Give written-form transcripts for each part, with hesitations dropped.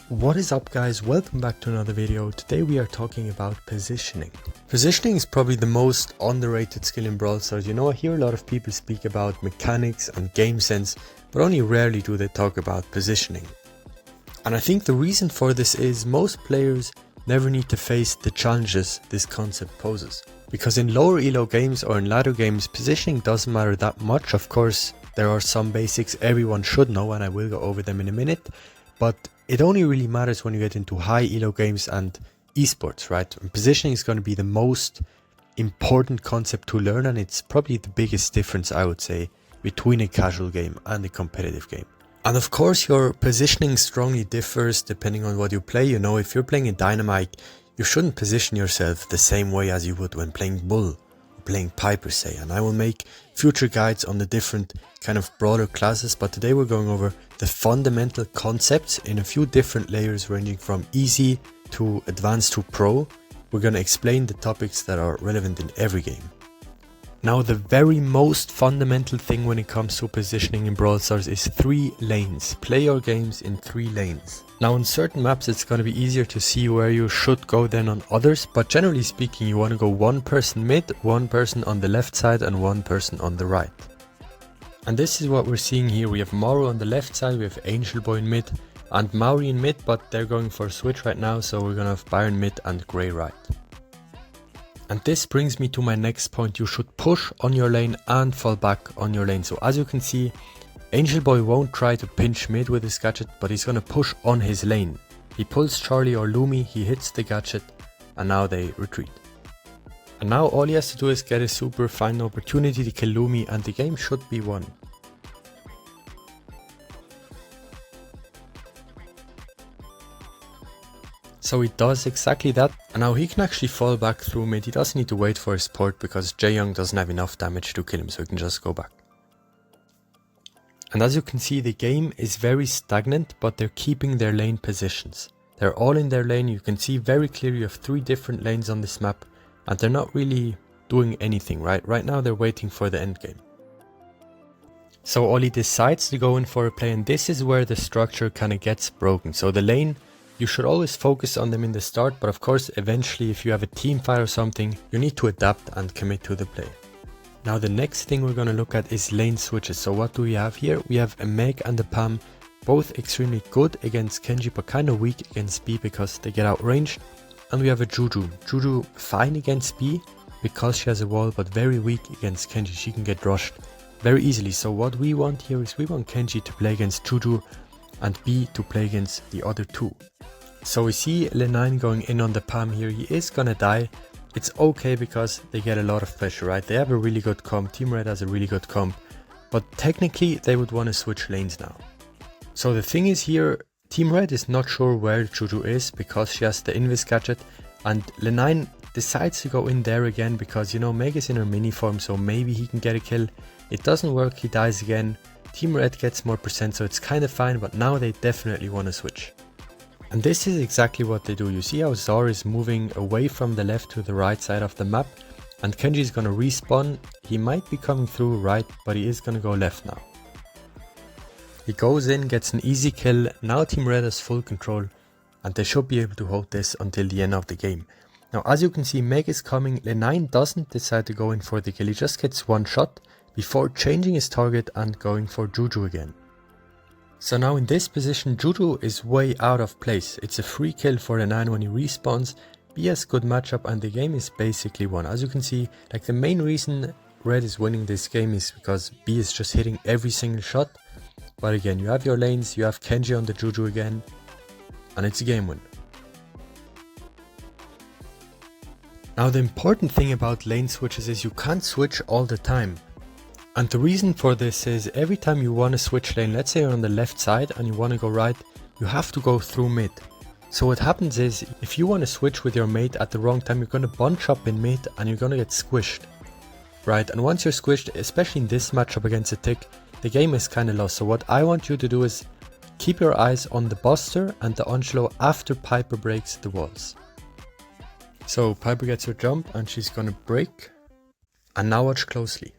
What is up guys, welcome back to another video. Today we are talking about positioning. Positioning is probably the most underrated skill in Brawl Stars. I hear a lot of people speak about mechanics and game sense, but only rarely do they talk about positioning. And I think the reason for this is most players never need to face the challenges this concept poses. Because in lower elo games or in ladder games, positioning doesn't matter that much. Of course, there are some basics everyone should know and I will go over them in a minute. But it only really matters when you get into high elo games and esports, right? And positioning is going to be the most important concept to learn, and it's probably the biggest difference, I would say, between a casual game and a competitive game. And of course, your positioning strongly differs depending on what you play. If you're playing a Dynamite, you shouldn't position yourself the same way as you would when playing Bull or playing Piper, say. And I will make future guides on the different kind of broader classes, but today we're going over the fundamental concepts in a few different layers ranging from easy to advanced to pro. We're going to explain the topics that are relevant in every game. Now, the very most fundamental thing when it comes to positioning in Brawl Stars is 3 lanes. Play your games in 3 lanes. Now, on certain maps it's going to be easier to see where you should go than on others, but generally speaking you want to go 1 person mid, 1 person on the left side and 1 person on the right. And this is what we're seeing here. We have Maru on the left side, we have Angel Boy in mid and Mauri in mid, but they're going for a switch right now, so we're going to have Byron mid and Grey right. And this brings me to my next point. You should push on your lane and fall back on your lane. So as you can see, Angel Boy won't try to pinch mid with his gadget, but he's going to push on his lane. He pulls Charlie or Lumi, he hits the gadget, and now they retreat. And now all he has to do is get a super, find an opportunity to kill Lumi, and the game should be won. So he does exactly that, and now he can actually fall back through mid. He doesn't need to wait for his port because Jaeyoung doesn't have enough damage to kill him, so he can just go back. And as you can see, the game is very stagnant, but they're keeping their lane positions. They're all in their lane. You can see very clearly you have 3 different lanes on this map, and they're not really doing anything, right? Right now they're waiting for the end game. So Oli decides to go in for a play, and this is where the structure kind of gets broken. So the lane, you should always focus on them in the start, but of course eventually if you have a team fight or something, you need to adapt and commit to the play. Now the next thing we're going to look at is lane switches. So what do we have here? We have a Meg and a Pam, both extremely good against Kenji but kind of weak against B because they get outranged. And we have a Juju. Juju fine against B because she has a wall, but very weak against Kenji. She can get rushed very easily. So what we want here is we want Kenji to play against Juju and B to play against the other 2. So we see Le9 going in on the Pam here. He is gonna die. It's okay because they get a lot of pressure, right? They have a really good comp. Team Red has a really good comp, but technically they would want to switch lanes now. So the thing is here, Team Red is not sure where Juju is because she has the Invis gadget, and Le9 decides to go in there again because Meg is in her mini form, so maybe he can get a kill. It doesn't work, he dies again. Team Red gets more percent, so it's kind of fine, but now they definitely want to switch. And this is exactly what they do. You see how Zar is moving away from the left to the right side of the map, and Kenji is going to respawn. He might be coming through right, but he is going to go left now. He goes in, gets an easy kill. Now Team Red has full control, and they should be able to hold this until the end of the game. Now as you can see, Meg is coming. Le9 doesn't decide to go in for the kill. He just gets 1 shot before changing his target and going for Juju again. So now in this position, Juju is way out of place. It's a free kill for Le9 when he respawns. B has good matchup and the game is basically won. As you can see, the main reason Red is winning this game is because B is just hitting every single shot. But again, you have your lanes, you have Kenji on the Juju again, and it's a game win. Now the important thing about lane switches is you can't switch all the time. And the reason for this is every time you want to switch lane, let's say you're on the left side and you want to go right, you have to go through mid. So what happens is, if you want to switch with your mate at the wrong time, you're going to bunch up in mid and you're going to get squished. Right, and once you're squished, especially in this matchup against a tick, the game is kind of lost. So what I want you to do is keep your eyes on the Buster and the Angelo after Piper breaks the walls. So Piper gets her jump and she's going to break. And now watch closely.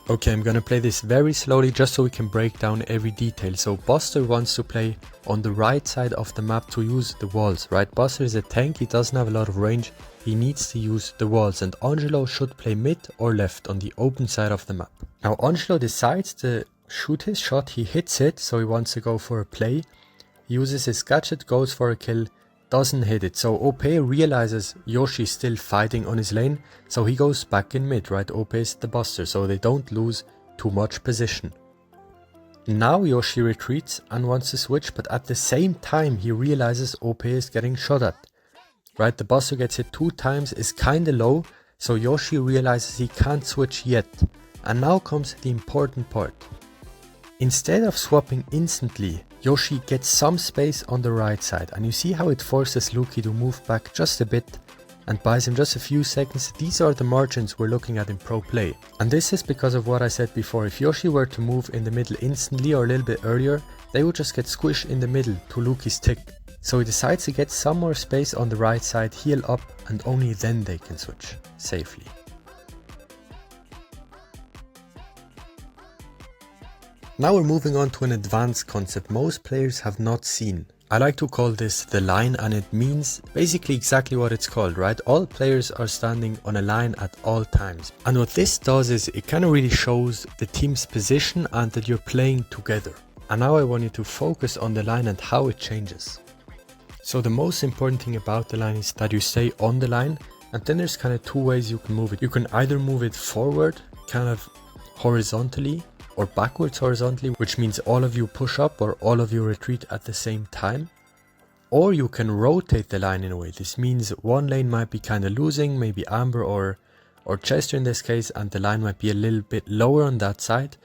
Okay, I'm gonna play this very slowly just so we can break down every detail. So Buster wants to play on the right side of the map to use the walls, right? Buster is a tank, he doesn't have a lot of range, he needs to use the walls, and Angelo should play mid or left on the open side of the map. Now Angelo decides to shoot his shot, he hits it, so he wants to go for a play. He uses his gadget, goes for a kill, doesn't hit it. So OP realizes Yoshi's still fighting on his lane, so he goes back in mid, right? OP is the Buster, so they don't lose too much position. Now Yoshi retreats and wants to switch, but at the same time he realizes OP is getting shot at. Right, the Buster gets hit 2 times, is kinda low, so Yoshi realizes he can't switch yet. And now comes the important part. Instead of swapping instantly, Yoshi gets some space on the right side, and you see how it forces Luki to move back just a bit and buys him just a few seconds. These are the margins we're looking at in pro play. And this is because of what I said before. If Yoshi were to move in the middle instantly or a little bit earlier, they would just get squished in the middle to Luki's tick. So he decides to get some more space on the right side, heal up, and only then they can switch safely. Now we're moving on to an advanced concept most players have not seen. I like to call this the line, and it means basically exactly what it's called, right? All players are standing on a line at all times. And what this does is it kind of really shows the team's position and that you're playing together. And now I want you to focus on the line and how it changes. So the most important thing about the line is that you stay on the line, and then there's kind of 2 ways you can move it. You can either move it forward, kind of horizontally, or backwards horizontally, which means all of you push up or all of you retreat at the same time. Or you can rotate the line in a way. This means one lane might be kind of losing, maybe Amber or Chester in this case, and the line might be a little bit lower on that side.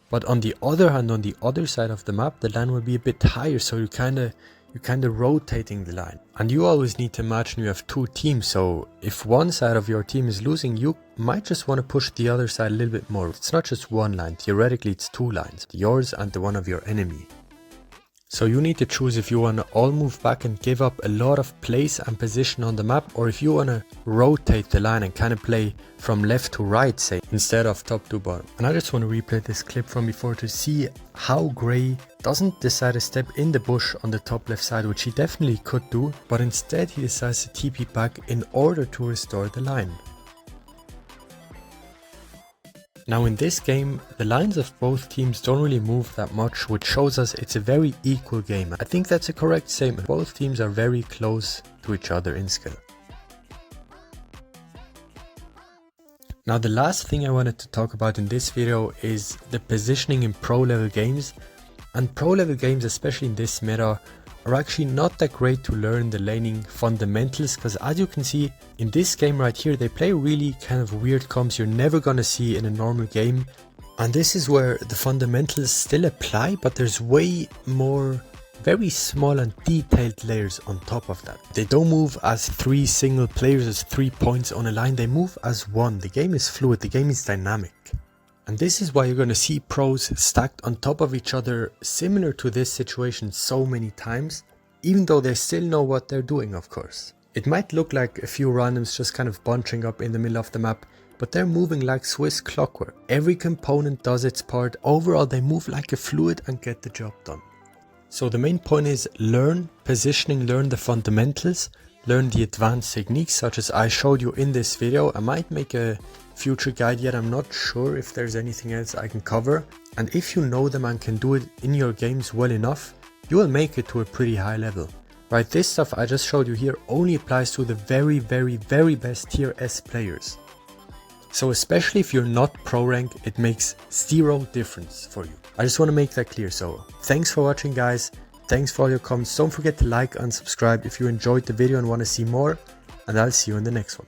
But on the other hand, on the other side of the map, the line will be a bit higher, so you're kind of rotating the line. And you always need to imagine you have 2 teams, so if one side of your team is losing, you might just want to push the other side a little bit more. It's not just one line, theoretically it's 2 lines, yours and the one of your enemy. So you need to choose if you want to all move back and give up a lot of place and position on the map, or if you want to rotate the line and kind of play from left to right, say, instead of top to bottom. And I just want to replay this clip from before to see how Gray doesn't decide to step in the bush on the top left side, which he definitely could do, but instead he decides to TP back in order to restore the line. Now in this game, the lines of both teams don't really move that much, which shows us it's a very equal game. I think that's a correct statement. Both teams are very close to each other in skill. Now the last thing I wanted to talk about in this video is the positioning in pro level games. And pro level games, especially in this meta, are actually not that great to learn the laning fundamentals, because as you can see in this game right here, they play really kind of weird comps you're never gonna see in a normal game. And this is where the fundamentals still apply, but there's way more very small and detailed layers on top of that. They don't move as 3 single players, as 3 points on a line, they move as one. The game is fluid, the game is dynamic. And this is why you're going to see pros stacked on top of each other similar to this situation so many times, even though they still know what they're doing, of course. It might look like a few randoms just kind of bunching up in the middle of the map, but they're moving like Swiss clockwork. Every component does its part. Overall, they move like a fluid and get the job done. So the main point is learn positioning, learn the fundamentals, learn the advanced techniques such as I showed you in this video. I might make a future guide yet, I'm not sure if there's anything else I can cover. And if you know them and can do it in your games well enough, you will make it to a pretty high level. Right, this stuff I just showed you here only applies to the very best tier S players. So especially if you're not pro rank, it makes 0 difference for you. I just want to make that clear. So thanks for watching, guys. Thanks for all your comments. Don't forget to like and subscribe if you enjoyed the video and want to see more, and I'll see you in the next one.